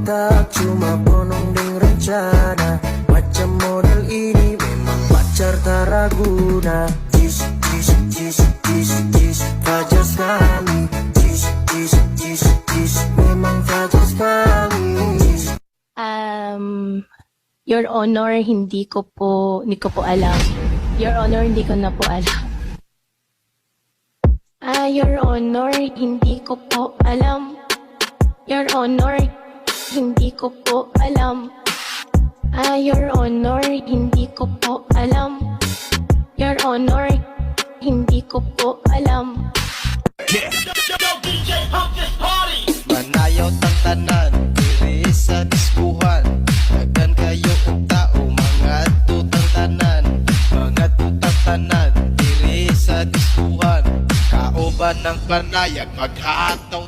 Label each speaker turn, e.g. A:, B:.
A: tak cuma bonong ding rencana. Macam model ini memang pacar tak raguna. Jis, jis, jis, jis, jis, fajar sekali. Jis, jis, jis, jis, memang fajar sekali.
B: Your Honor, hindi ko po alam. Your Honor, hindi ko na po alam. Your Honor, hindi ko po alam. Your Honor, hindi ko po alam. Your Honor, hindi ko po alam. Your Honor, hindi ko po alam.
C: Manayaw tang tanan, diri sa diskuhan. Dagan kayo og tao, mga tutang tanan. Mga tutang tanan, diri sa diskuhan. Kaoban ng panayag, maghataw